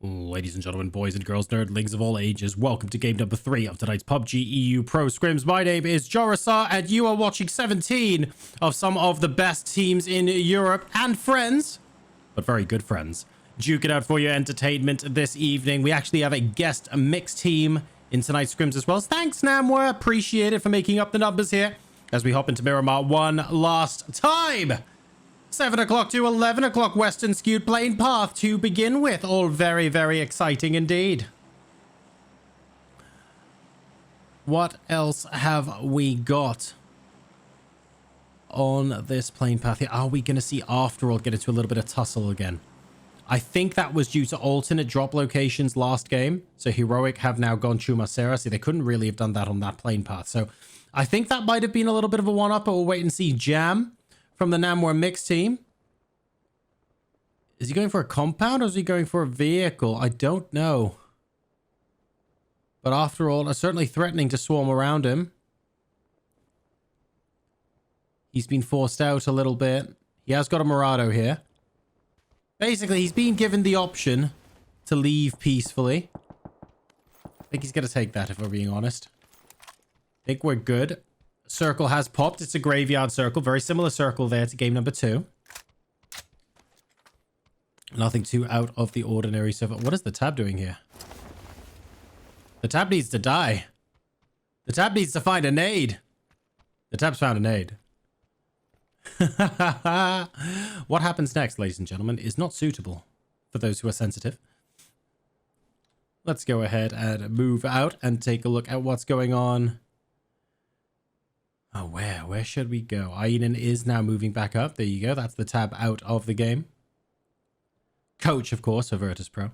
Ladies and gentlemen, boys and girls, nerdlings of all ages, welcome to game number 3 of tonight's PUBG EU Pro Scrims. My name is Jorasar, and you are watching 17 of some of the best teams in Europe and friends, but very good friends, duke it out for your entertainment this evening. We actually have a guest mix team in tonight's scrims as well. Thanks, Namwer. Appreciate it for making up the numbers here as we hop into Miramar one last time. 7 o'clock to 11 o'clock Western skewed plane path to begin with. All very, very exciting indeed. What else have we got on this plane path here? Are we going to see after all get into a little bit of tussle again? I think that was due to alternate drop locations last game. So Heroic have now gone Chumacera. See, they couldn't really have done that on that plane path. So I think that might have been a little bit of a one-up, but we'll wait and see. Jam from the NamwerMix team. Is he going for a compound or is he going for a vehicle? I don't know. But after all, they're certainly threatening to swarm around him. He's been forced out a little bit. He has got a Murado here. Basically, he's been given the option to leave peacefully. I think he's going to take that, if we're being honest. I think we're good. Circle has popped. It's a graveyard circle. Very similar circle there to game number 2. Nothing too out of the ordinary so far. What is the tab doing here? The tab needs to die. The tab needs to find a nade. The tab's found a nade. What happens next, ladies and gentlemen, is not suitable for those who are sensitive. Let's go ahead and move out and take a look at what's going on. Oh, where should we go? Aiden is now moving back up. There you go. That's the tab out of the game. Coach, of course, for Virtus.pro.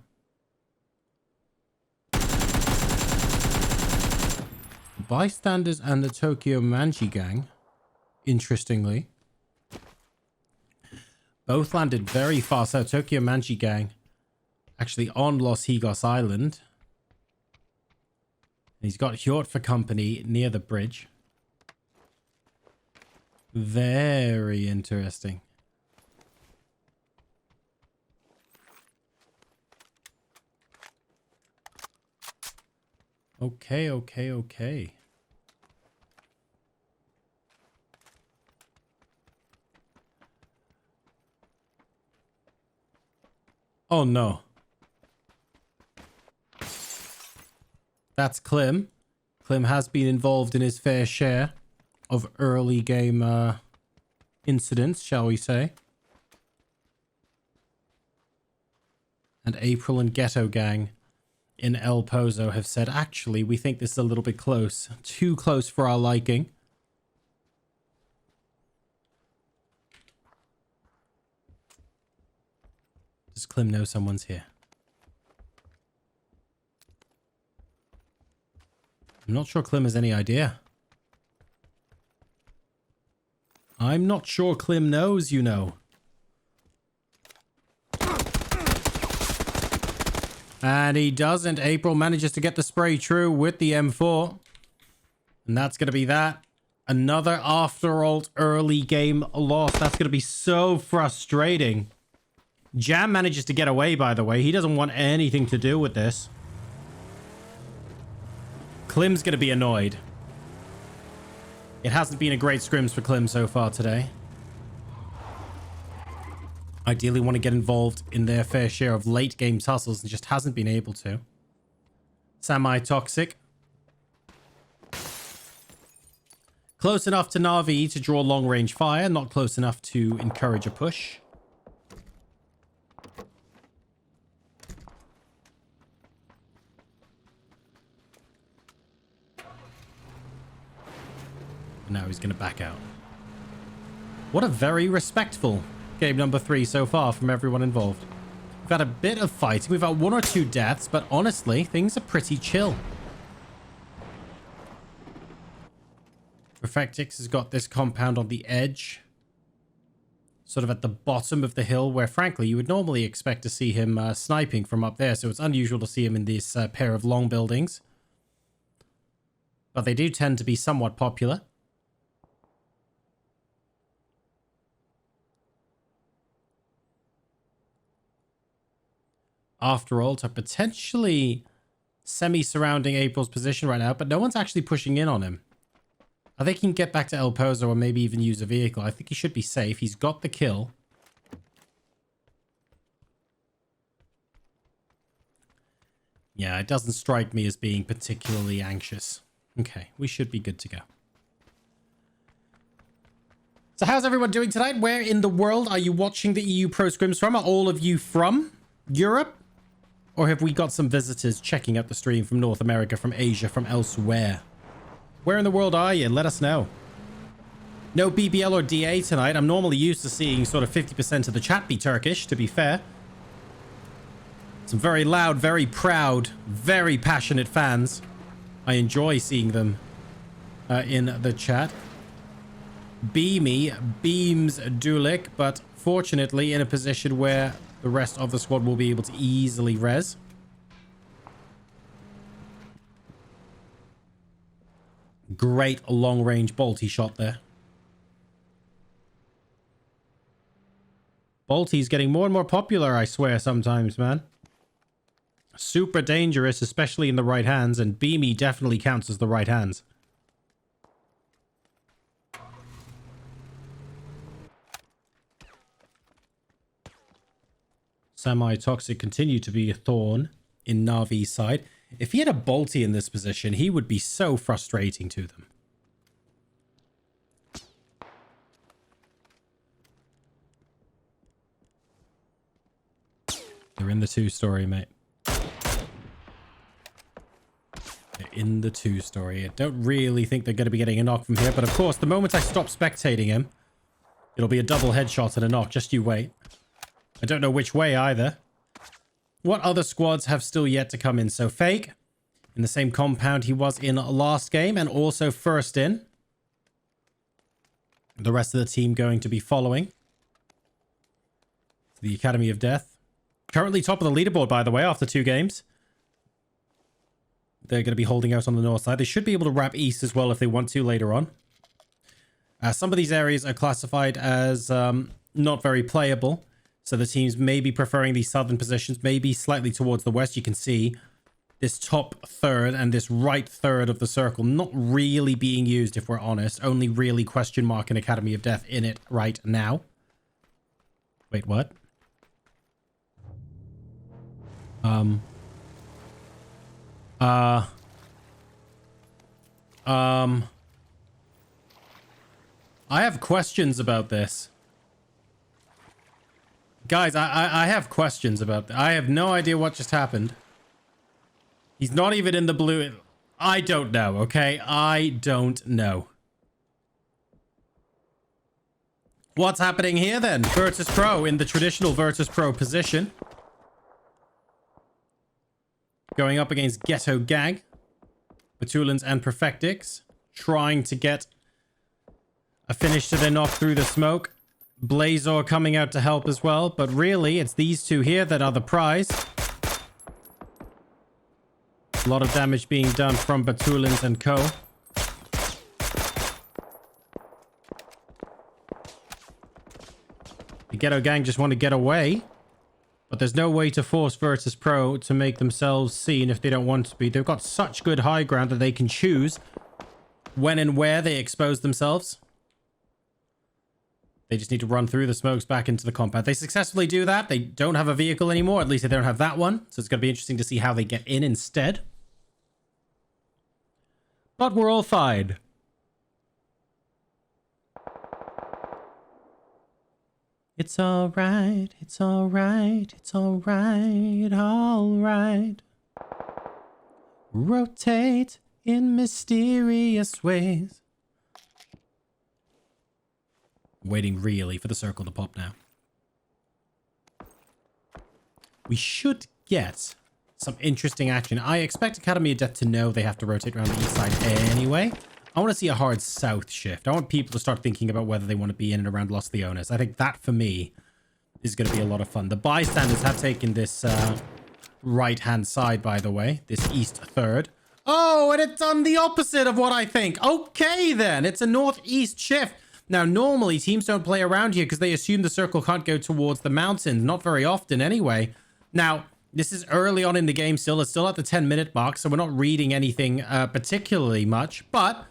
Bystanders and the Tokyo Manji gang, interestingly, both landed very far south. Tokyo Manji gang actually on Los Higos Island. He's got Hjort for company near the bridge. Very interesting. Okay. Oh no. That's Klim. Klim has been involved in his fair share of early game incidents, shall we say. And April and Ghetto Gang in El Pozo have said, actually, we think this is a little bit close. Too close for our liking. Does Klim know someone's here? I'm not sure Klim has any idea. I'm not sure Klim knows, you know. And he doesn't. April manages to get the spray true with the M4. And that's going to be that. Another after alt early game loss. That's going to be so frustrating. Jam manages to get away, by the way. He doesn't want anything to do with this. Klim's going to be annoyed. It hasn't been a great scrims for Klim so far today. Ideally want to get involved in their fair share of late game tussles and just hasn't been able to. Semi-toxic. Close enough to NaVi to draw long range fire, not close enough to encourage a push. Now he's going to back out. What a very respectful game number 3 so far from everyone involved. We've had a bit of fighting. We've had 1 or 2 deaths, but honestly, things are pretty chill. Perfectix has got this compound on the edge. Sort of at the bottom of the hill where, frankly, you would normally expect to see him sniping from up there. So it's unusual to see him in this pair of long buildings. But they do tend to be somewhat popular. after all, to potentially semi-surrounding April's position right now, but no one's actually pushing in on him. I think he can get back to El Pozo or maybe even use a vehicle. I think he should be safe. He's got the kill. Yeah, it doesn't strike me as being particularly anxious. Okay, we should be good to go. So how's everyone doing tonight? Where in the world are you watching the EU Pro Scrims from? Are all of you from Europe? Or have we got some visitors checking out the stream from North America, from Asia, from elsewhere? Where in the world are you? Let us know. No BBL or DA tonight. I'm normally used to seeing sort of 50% of the chat be Turkish, to be fair. Some very loud, very proud, very passionate fans. I enjoy seeing them in the chat. Beamy beams Dulik, but fortunately in a position where the rest of the squad will be able to easily res. Great long-range bolty shot there. Bolty's getting more and more popular, I swear, sometimes, man. Super dangerous, especially in the right hands, and Beamy definitely counts as the right hands. Semi-toxic continue to be a thorn in Navi's side. If he had a bolty in this position, he would be so frustrating to them. They're in the two-story, mate. In the two-story. I don't really think they're going to be getting a knock from here, but of course, the moment I stop spectating him, it'll be a double headshot and a knock. Just you wait. I don't know which way either. What other squads have still yet to come in? So Fake, in the same compound he was in last game, and also first in. The rest of the team going to be following. The Academy of Death. Currently top of the leaderboard, by the way, after 2 games. They're going to be holding out on the north side. They should be able to wrap east as well if they want to later on. Some of these areas are classified as not very playable. So the teams may be preferring these southern positions, maybe slightly towards the west. You can see this top third and this right third of the circle not really being used, if we're honest. Only really question mark and Academy of Death in it right now. Wait, what? I have questions about this. Guys, I have questions about that. I have no idea what just happened. He's not even in the blue. I don't know, okay? I don't know. What's happening here then? Virtus.pro in the traditional Virtus.pro position. Going up against Ghetto Gang. Batulans and Perfectix. Trying to get a finish to their knock through the smoke. Blazor coming out to help as well. But really, it's these two here that are the prize. A lot of damage being done from Batulans and co. The Ghetto Gang just want to get away. But there's no way to force Virtus.pro to make themselves seen if they don't want to be. They've got such good high ground that they can choose when and where they expose themselves. They just need to run through the smokes back into the compound. They successfully do that. They don't have a vehicle anymore. At least they don't have that one. So it's going to be interesting to see how they get in instead. But we're all fine. It's alright, it's alright, it's alright, alright. Rotate in mysterious ways. Waiting really for the circle to pop now. We should get some interesting action. I expect Academy of Death to know they have to rotate around the east side anyway. I want to see a hard south shift. I want people to start thinking about whether they want to be in and around Los Leones. I think that, for me, is going to be a lot of fun. The Bystanders have taken this right-hand side, by the way. This east third. Oh, and it's on the opposite of what I think. Okay, then. It's a northeast shift. Now, normally, teams don't play around here because they assume the circle can't go towards the mountains. Not very often, anyway. Now, This is early on in the game still. It's still at the 10-minute mark, so we're not reading anything particularly much. But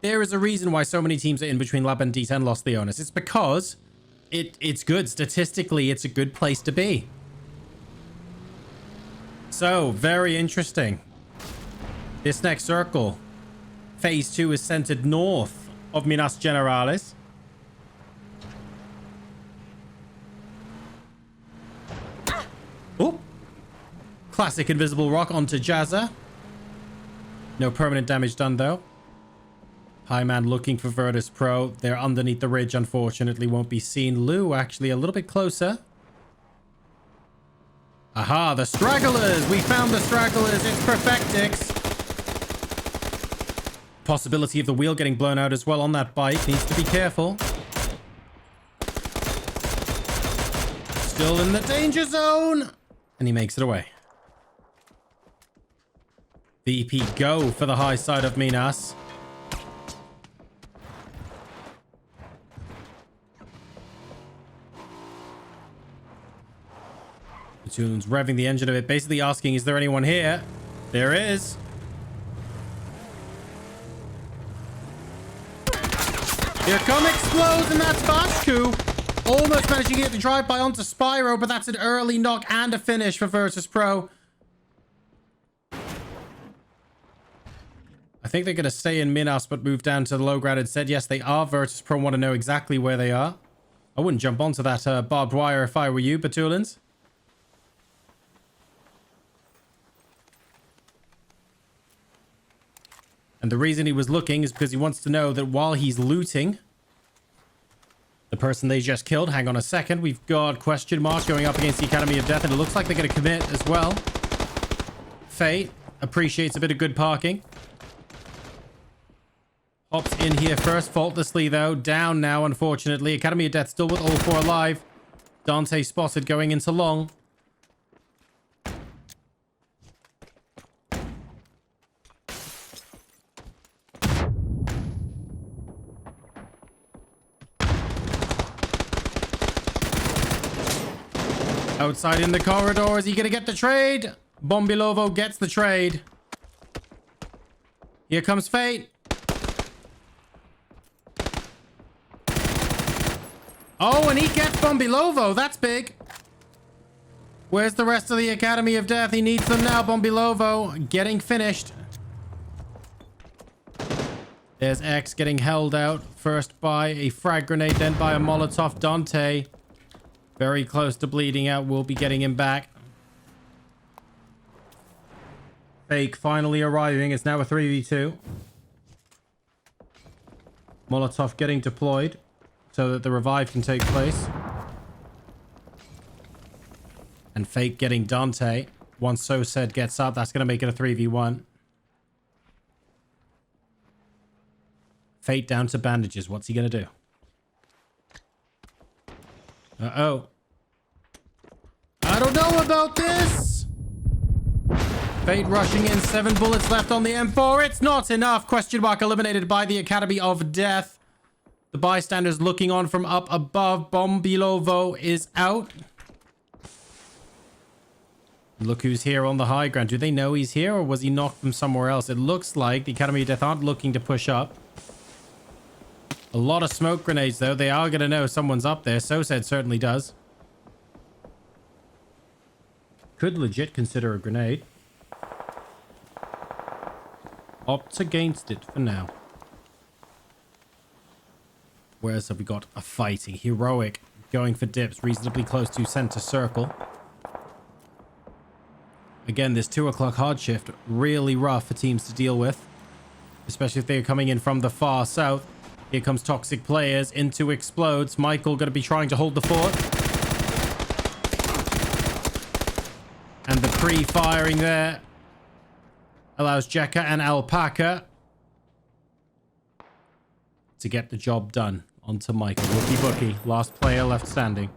there is a reason why so many teams are in between Lab and D10 Los Leones. It's because it's good. Statistically, it's a good place to be. So, very interesting. This next circle, phase 2, is centered north of Minas Generales. Oh! Classic invisible rock onto Jazza. No permanent damage done, though. High man looking for Virtus.pro. They're underneath the ridge, unfortunately. Won't be seen. Lou, actually, a little bit closer. Aha, the stragglers! We found the stragglers. It's Perfectix. Possibility of the wheel getting blown out as well on that bike. Needs to be careful. Still in the danger zone. And he makes it away. VP go for the high side of Minas. Platoon's revving the engine a bit, basically asking, is there anyone here? There is. Here come Explodes, and that's Bashku. Almost managing to get the drive-by onto Spyro, but that's an early knock and a finish for Virtus.pro. I think they're going to stay in Minas, but move down to the low ground instead. Yes, they are. Virtus.pro want to know exactly where they are. I wouldn't jump onto that barbed wire if I were you, Batulins. And the reason he was looking is because he wants to know that while he's looting the person they just killed. Hang on a second. We've got question mark going up against the Academy of Death, and it looks like they're going to commit as well. Fate appreciates a bit of good parking. Hops in here first, faultlessly though. Down now, unfortunately. Academy of Death still with all 4 alive. Dante spotted going into long. Outside in the corridor. Is he going to get the trade? Bombilovo gets the trade. Here comes Fate. Oh, and he gets Bombilovo. That's big. Where's the rest of the Academy of Death? He needs them now. Bombilovo getting finished. There's X getting held out. First by a frag grenade, then by a Molotov. Dante very close to bleeding out. We'll be getting him back. Fake finally arriving. It's now a 3v2. Molotov getting deployed so that the revive can take place. And Fake getting Dante. Once So Said gets up, that's going to make it a 3v1. Fate down to bandages. What's he going to do? Uh-oh. I don't know about this. Fate rushing in. 7 bullets left on the M4. It's not enough. Question mark eliminated by the Academy of Death. The bystanders looking on from up above. Bombilovo is out. Look who's here on the high ground. Do they know he's here, or was he knocked from somewhere else? It looks like the Academy of Death aren't looking to push up. A lot of smoke grenades, though. They are going to know someone's up there. So Said certainly does. Could legit consider a grenade. Opts against it for now. Where else have we got? A fighting. Heroic. Going for dips. Reasonably close to center circle. Again, this 2 o'clock hard shift. Really rough for teams to deal with. Especially if they're coming in from the far south. Here comes Toxic Players into Explodes. Michael going to be trying to hold the fort. And the pre-firing there allows Jekka and Alpaca to get the job done. Onto Michael. Wookie Bookie. Last player left standing.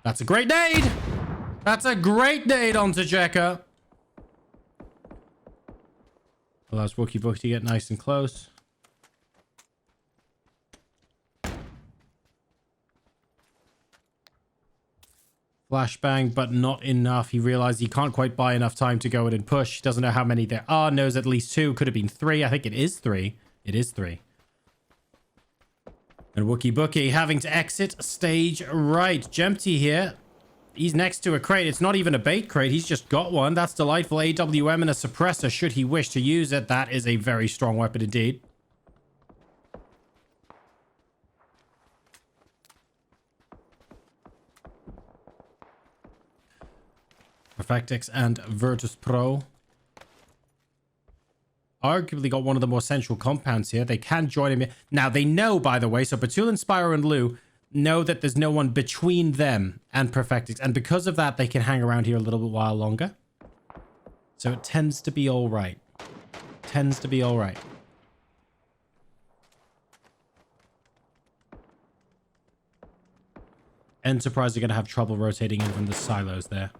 That's a great nade! That's a great nade onto Jekka. Allows Wookie Bookie to get nice and close. Flashbang, but not enough. He realized he can't quite buy enough time to go in and push. He doesn't know how many there are. Knows at least 2. Could have been 3. I think it is 3. It is 3. And Wookie Bookie having to exit stage right. Jempty here. He's next to a crate. It's not even a bait crate. He's just got one. That's delightful. AWM and a suppressor should he wish to use it. That is a very strong weapon indeed. Perfectix and Virtus.pro. Arguably got one of the more central compounds here. They can join him. Now, they know, by the way, so Batul and Spyro and Lou know that there's no one between them and Perfectix. And because of that, they can hang around here a little bit while longer. So it tends to be all right. Tends to be all right. Enterprise are going to have trouble rotating in from the silos there.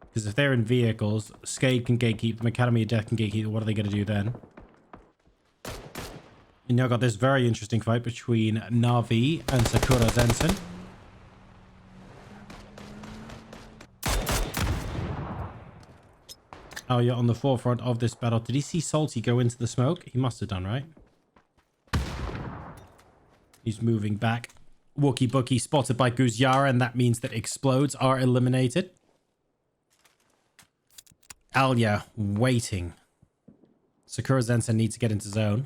Because if they're in vehicles, SKADE can gatekeep them, Academy of Death can gatekeep them. What are they going to do then? You now got this very interesting fight between NaVi and Sakura Zensen. Oh, you're on the forefront of this battle. Did he see Salty go into the smoke? He must have done, right? He's moving back. Wookie Bookie spotted by Guzyara, and that means that explodes are eliminated. Alya waiting. Sakura Zensen needs to get into zone.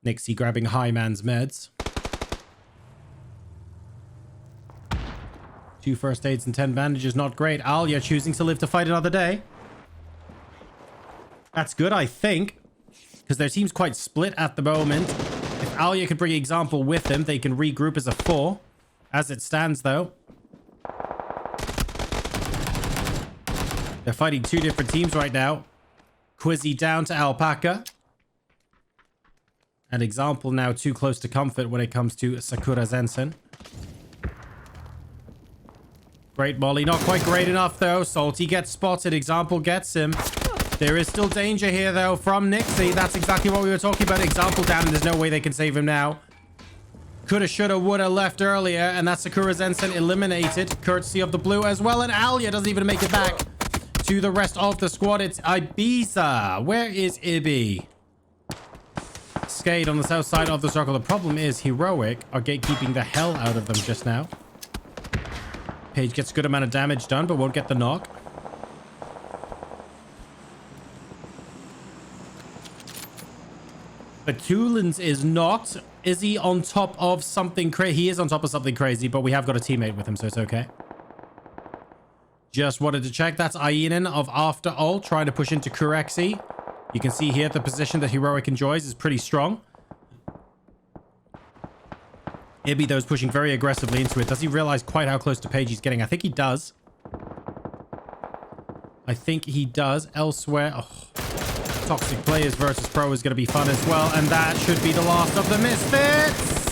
Nixie grabbing High Man's meds. 2 first aids and 10 bandages, not great. Alya choosing to live to fight another day. That's good, I think. Because their team's quite split at the moment. If Alya could bring Example with him, they can regroup as a 4. As it stands, though. They're fighting 2 different teams right now. Quizzy down to Alpaca. And Example now too close to comfort when it comes to Sakura Zensen. Great Molly. Not quite great enough, though. Salty gets spotted. Example gets him. There is still danger here, though, from Nixie. That's exactly what we were talking about. Example down, and there's no way they can save him now. Coulda, shoulda, woulda left earlier, and that's Sakura Zensen eliminated, courtesy of the blue as well. And Alya doesn't even make it back to the rest of the squad. It's Ibiza. Where is Ibi? SKADE on the south side of the circle. The problem is Heroic are gatekeeping the hell out of them just now. Page gets a good amount of damage done, but won't get the knock. But Tulins is not. Is he on top of something crazy? He is on top of something crazy, but we have got a teammate with him, so it's okay. Just wanted to check. That's Ainin of After All trying to push into Kurexi. You can see here the position that Heroic enjoys is pretty strong. Ibi, though, is pushing very aggressively into it. Does he realize quite how close to Page he's getting? I think he does. I think he does. Elsewhere... Oh. Toxic Players versus Pro is going to be fun as well. And that should be the last of the Misfits.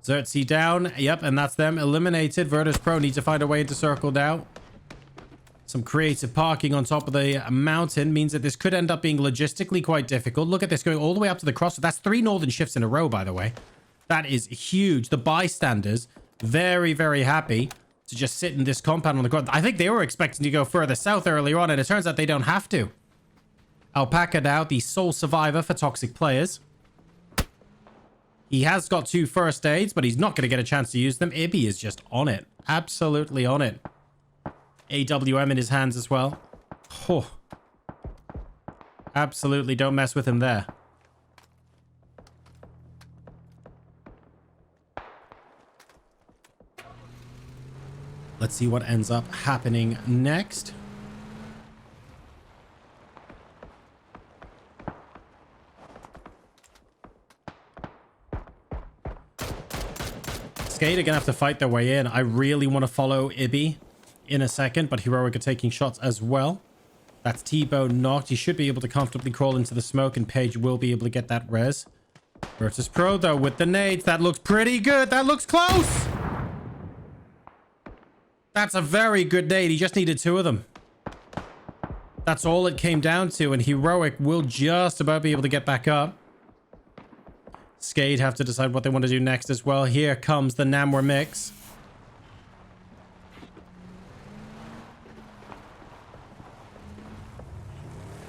Xerxes down. Yep, and that's them eliminated. Virtus.pro need to find a way into circle now. Some creative parking on top of the mountain means that this could end up being logistically quite difficult. Look at this going all the way up to the cross. That's 3 northern shifts in a row, by the way. That is huge. The Bystanders, very, very happy to just sit in this compound on the ground. I think they were expecting to go further south earlier on, and it turns out they don't have to. Alpaca now, the sole survivor for Toxic Players. He has got 2 first aids, but he's not going to get a chance to use them. Ibi is just on it. Absolutely on it. AWM in his hands as well. Oh. Absolutely don't mess with him there. Let's see what ends up happening next. SKADE are gonna have to fight their way in. I really want to follow Ibi in a second, but Heroic are taking shots as well. That's T-Bone knocked. He should be able to comfortably crawl into the smoke, and Page will be able to get that res. Virtus.pro, though, with the nades. That looks pretty good. That looks close. That's a very good nade. He just needed 2 of them. That's all it came down to, and Heroic will just about be able to get back up. SKADE have to decide what they want to do next as well. Here comes the NamwerMix.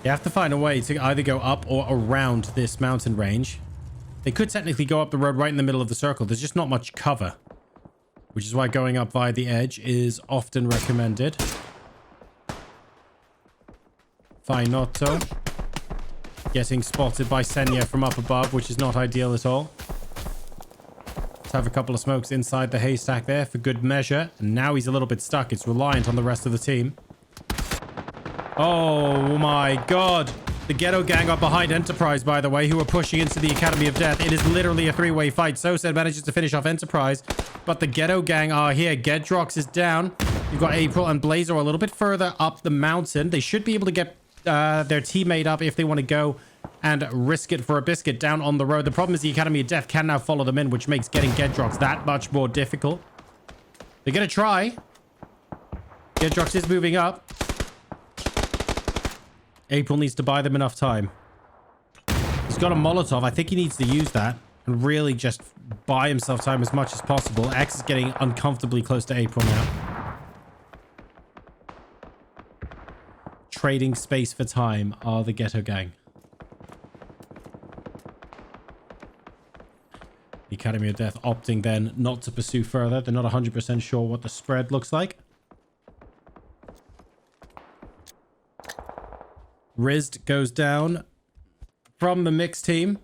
You have to find a way to either go up or around this mountain range. They could technically go up the road right in the middle of the circle. There's just not much cover, which is why going up via the edge is often recommended. Finotto getting spotted by Senya from up above, which is not ideal at all. Let's have a couple of smokes inside the haystack there for good measure. And now he's a little bit stuck. It's reliant on the rest of the team. Oh my god. The Ghetto Gang are behind Enterprise, by the way, who are pushing into the Academy of Death. It is literally a three-way fight. SKADE manages to finish off Enterprise, but the Ghetto Gang are here. Gedrox is down. You've got April and Blazer a little bit further up the mountain. They should be able to get their teammate up if they want to go and risk it for a biscuit down on the road. The problem is the Academy of Death can now follow them in, which makes getting Gedrox that much more difficult. They're going to try. Gedrox is moving up. April needs to buy them enough time. He's got a Molotov. I think he needs to use that and really just buy himself time as much as possible. X is getting uncomfortably close to April now. Trading space for time are the Ghetto Gang. The Academy of Death opting then not to pursue further. They're not 100% sure what the spread looks like. Rizd goes down from the mixed team.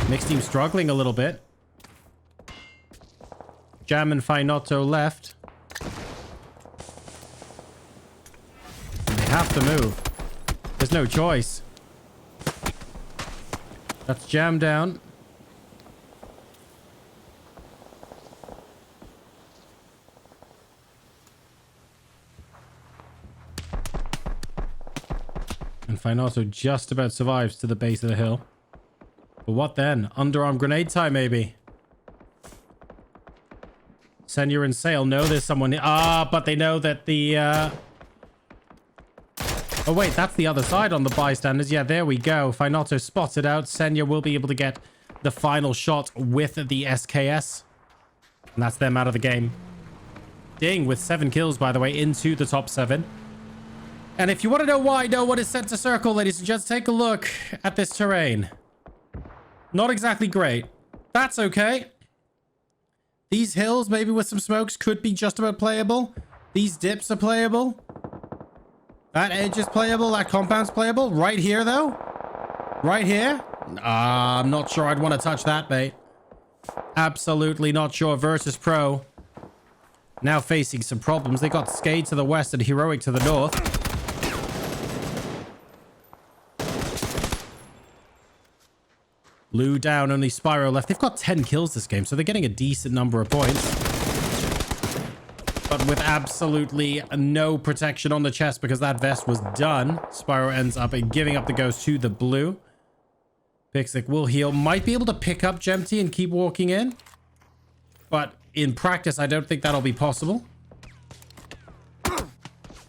Mixed team struggling a little bit. Jam and Finotto left. And they have to move. There's no choice. That's Jam down. And Finotto just about survives to the base of the hill. But what then? Underarm grenade time, maybe. Senya and Sail know there's someone... but they know that the... Oh, wait, that's the other side on the bystanders. Yeah, there we go. Finotto spotted out. Senya will be able to get the final shot with the SKS. And that's them out of the game. Ding, with 7 kills, by the way, into the top 7. And if you want to know why no one is sent to circle, ladies and gents, take a look at this terrain. Not exactly great. That's okay. These hills, maybe with some smokes, could be just about playable. These dips are playable. That edge is playable. That compound's playable. Right here, though. Right here. I'm not sure I'd want to touch that, mate. Absolutely not sure. Virtus.pro now facing some problems. They got SKADE to the west and Heroic to the north. Lou down, only Spyro left. They've got 10 kills this game, so they're getting a decent number of points. But with absolutely no protection on the chest because that vest was done. Spyro ends up giving up the ghost to the blue. Pixik will heal. Might be able to pick up Gemty and keep walking in. But in practice, I don't think that'll be possible.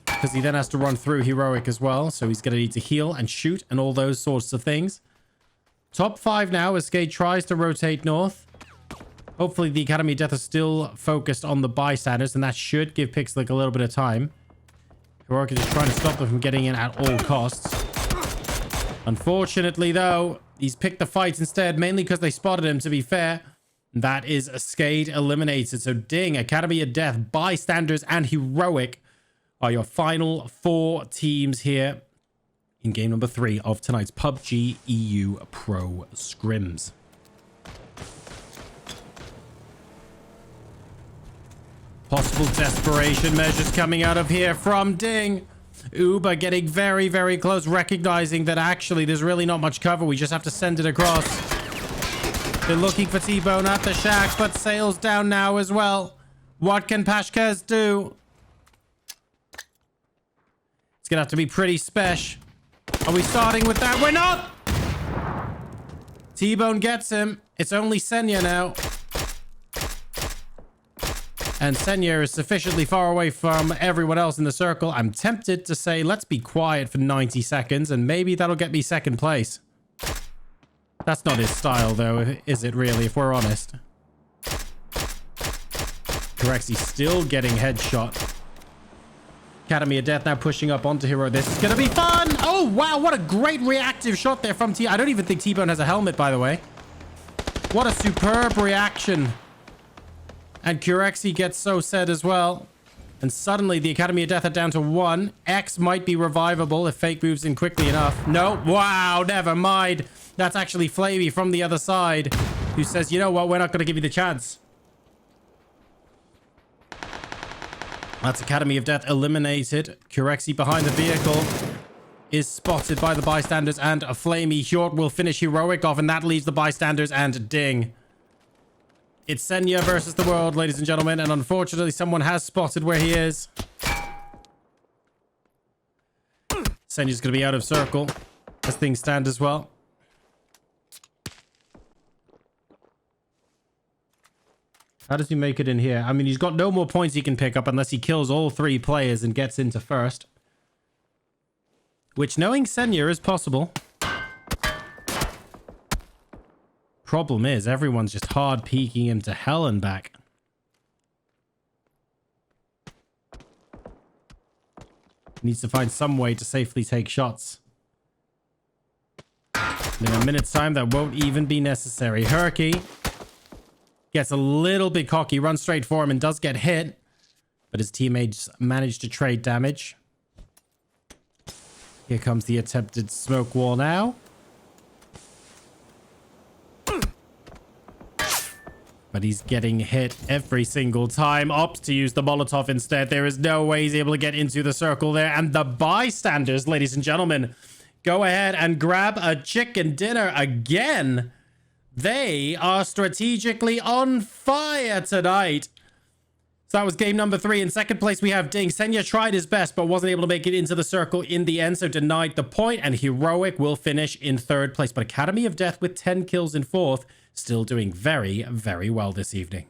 Because he then has to run through Heroic as well. So he's going to need to heal and shoot and all those sorts of things. Top 5 now as SKADE tries to rotate north. Hopefully the Academy of Death is still focused on the bystanders, and that should give Pixlik a little bit of time. Heroic is just trying to stop them from getting in at all costs. Unfortunately, though, he's picked the fight instead, mainly because they spotted him, to be fair. That is SKADE eliminated. So ding, Academy of Death, Bystanders, and Heroic are your final 4 teams here in game number 3 of tonight's PUBG EU Pro Scrims. Possible desperation measures coming out of here from Ding. Uber getting very, very close, recognizing that actually there's really not much cover. We just have to send it across. They're looking for T-Bone at the shacks, but Sail's down now as well. What can Pashkez do? It's gonna have to be pretty spesh. Are we starting with that? We're not! T-Bone gets him. It's only Senya now. And Senya is sufficiently far away from everyone else in the circle. I'm tempted to say, let's be quiet for 90 seconds, and maybe that'll get me second place. That's not his style, though, is it really, if we're honest? Corexy still getting headshot. Academy of Death now pushing up onto Hero. This is going to be fun. Oh, wow. What a great reactive shot there from T. I don't even think T-Bone has a helmet, by the way. What a superb reaction. And Corexy gets so set as well. And suddenly the Academy of Death are down to 1. X might be revivable if Fake moves in quickly enough. No. Wow. Never mind. That's actually Flamey from the other side who says, you know what? We're not going to give you the chance. That's Academy of Death eliminated. Corexy behind the vehicle is spotted by the Bystanders, and a Flamey Hjort will finish Heroic off, and that leaves the Bystanders and Ding. It's Senya versus the world, ladies and gentlemen, and unfortunately someone has spotted where he is. Senya's going to be out of circle as things stand as well. How does he make it in here? I mean, he's got no more points he can pick up unless he kills all 3 players and gets into first. Which, knowing Senya, is possible. Problem is, everyone's just hard peeking him to hell and back. Needs to find some way to safely take shots. In a minute's time, that won't even be necessary. Herky gets a little bit cocky, runs straight for him and does get hit. But his teammates manage to trade damage. Here comes the attempted smoke wall now. But he's getting hit every single time. Opts to use the Molotov instead. There is no way he's able to get into the circle there. And the Bystanders, ladies and gentlemen, go ahead and grab a chicken dinner again. They are strategically on fire tonight. So that was game number 3. In second place, we have Ding. Senya tried his best, but wasn't able to make it into the circle in the end, so denied the point. And Heroic will finish in 3rd place. But Academy of Death with 10 kills in 4th, still doing very, very well this evening.